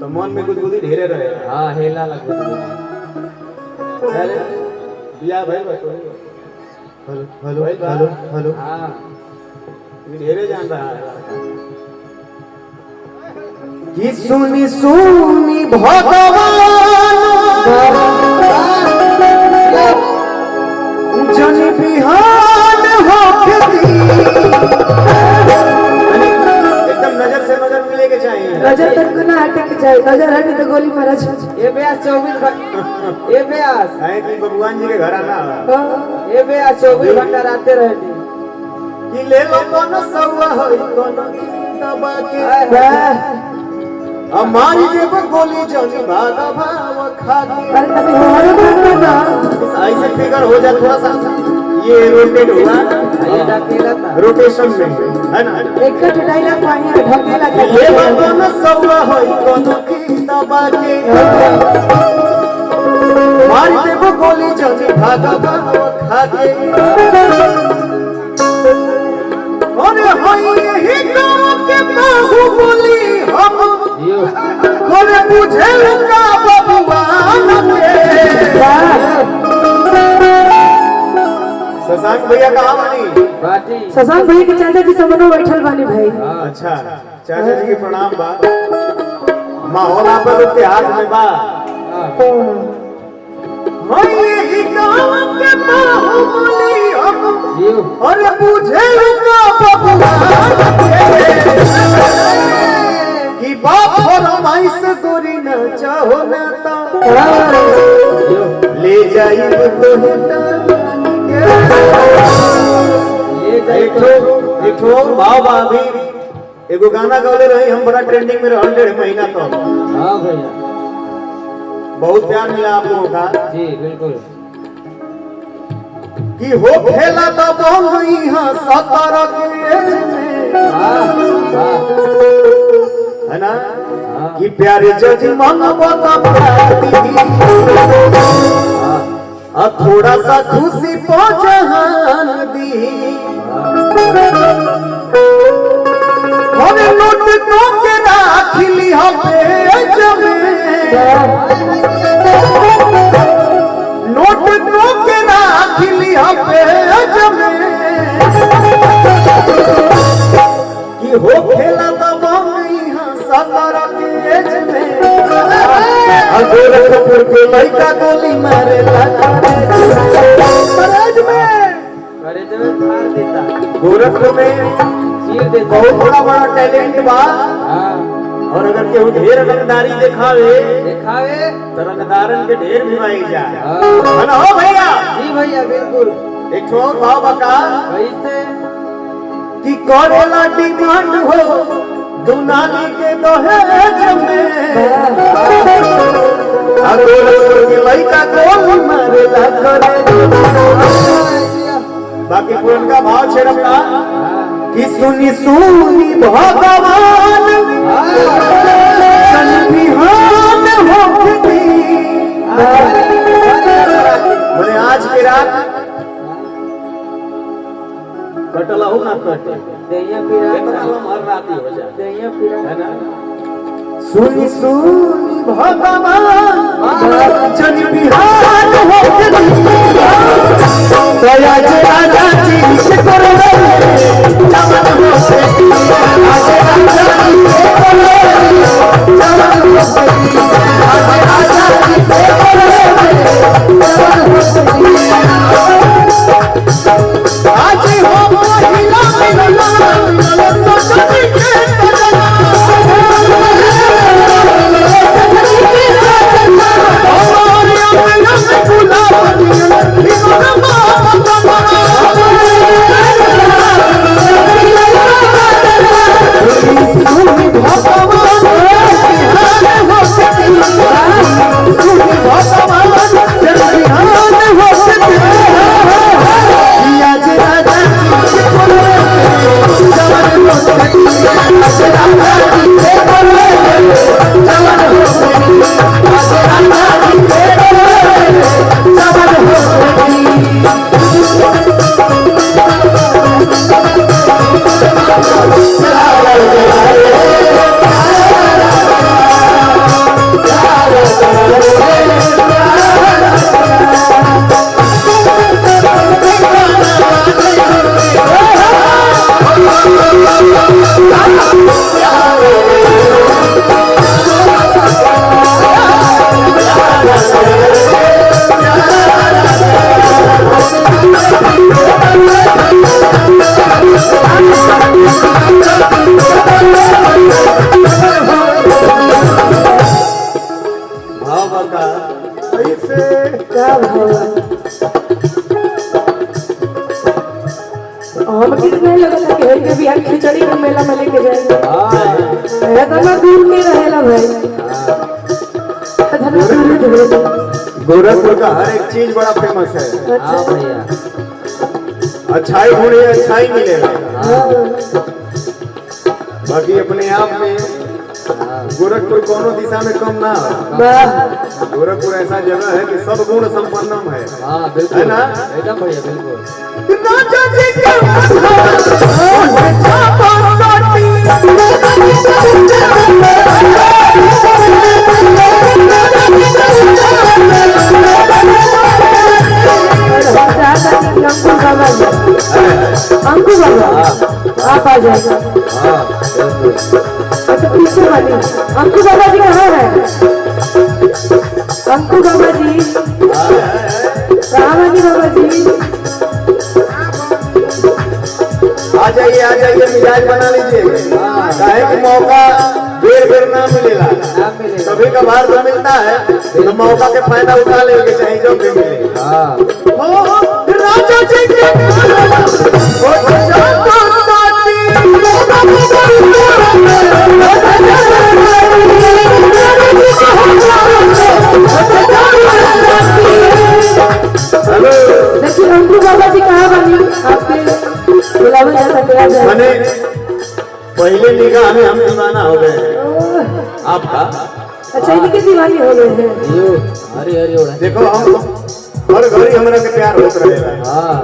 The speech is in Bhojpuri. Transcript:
तो मन में गुदगुदी ढेरे रहे। हाँ हेला लग अरे बिया भाई बतो हेलो हेलो हेलो। हाँ ढेरे जान रहा है कि सुनी सुनी भगवान जन बिहान होती एकदम नजर से नजर मिले के चाहिए। नजर तक को ना हटे के चाहिए, नजर हटे तो गोली मारा चाहिए। ये ब्यास 24 घंटे ये ब्यास है कि भगवान जी के घर आना ये ब्यास 24 घंटा रहते रहते कि ले लो कोनो सवा होई कोनो दबा के हमारी जेब गोली जनी भागा भाव खा के। अरे कभी हमारे को ना ऐसे फिगर हो जा थोड़ा सा ये रोटेट हुआ ये ढकेला था रोटेशन में है ना। एक कट डायलॉग पानी ढकेला के ये कोनो सवा होई कोनो की दबा के हमारी जेब गोली जनी भागा भाव खा के। अरे होई यही गाँव के बाहुबली हम कोने बुझे लगा बबुआन के। शशांक भैया कहाँ बानी? बाटी शशांक भाई के चाचा जी समनो बैठल बानी भाई। अच्छा चाचा जी के प्रणाम बा। माहौल आप लोग के हाथ में बा। यही गाँव के बाहुबली हम अरे बुझे लगा बबुआन कि बाप फरमाई से गोरी न चाहो ना तो ले जाइब तो एक भाव भाभी एगो गाना गौले रही हम बड़ा ट्रेंडिंग में रहल 1.5 महीना तो। हाँ भैया बहुत प्यार मिला आप लोगों का जी बिल्कुल कि हो खेला तो बोल यहाँ 17 के है ना कि प्यारे जज मन बता थोड़ा सा खुशी पहुंचान दी। अरे नोट तो के राखिली हमें जमे नोट तो के राखिली हमें जमे कि हो खेला तो यहाँ 17 के एज में गोरखपुर के लड़का गोली मारे गोरखपुर में चीर देता बहुत बड़ा टैलेंट बा। और अगर केहू ढेर रंगदारी दिखावे तो रंगदारन के ढेर भिवाई जा है ना हो भैया। जी भैया बिल्कुल एक और भाव बका कैसे कि करेला डिमांड हो दुनाली के दहेज में गोरखपुर के लड़का गोली मारेला करे। बाकी पुरनका भाव छेड़ता कि सुनी सुनी भगवान जन बिहान होती। बोले आज की रात कटला हो ना कटे दैया फिरा हर रात हो जाए दैया फिरा है ना। सुनी सुनी भगवान जन बिहान होती। दया राजा जी से करो चमन हो से आज राजा जी से करो चमन हो से आज राजा जी से करो चमन हो से आज हो महिला मिलना सजनी के सजना हमारे अपना गुलाब भगवान गोरखपुर का हर एक चीज बड़ा फेमस है। हाँ भैया अच्छाई ढूंढे अच्छाई मिलेगा। हाँ बाकी अपने आप में गोरखपुर कोनो दिशा में कम ना है। गोरखपुर ऐसा जगह है कि सब गुण संपन्नम है। हाँ बिल्कुल है ना? एकदम भैया बिल्कुल। अंकु बाबा आप आ जाए। हाँ बिल्कुल। अच्छा पीछे वाली अंकु बाबा जी कहाँ है? अंकु बाबा जी कहाँ वाली बाबा जी? आ जाइए मिजाज बना लीजिए। काहे कि मौका बेर बेर ना मिलेगा। नाम मिलेगा। कभी कभार तो मिलता है तो मौका के फायदा उठा लेंगे चाहे जो भी मिले। हाँ राजा जी के हेलो देखिए अंकु बाबा जी कहाँ बनी आपके बुलावे जाता क्या जाए? मैंने पहले निगाह में हम दीवाना हो गए हैं आपका। अच्छा इनकी दीवानी हो गए हैं। यो हरी हरी उड़ा। देखो हम हर घड़ी हमरा के प्यार होत रहेगा। हाँ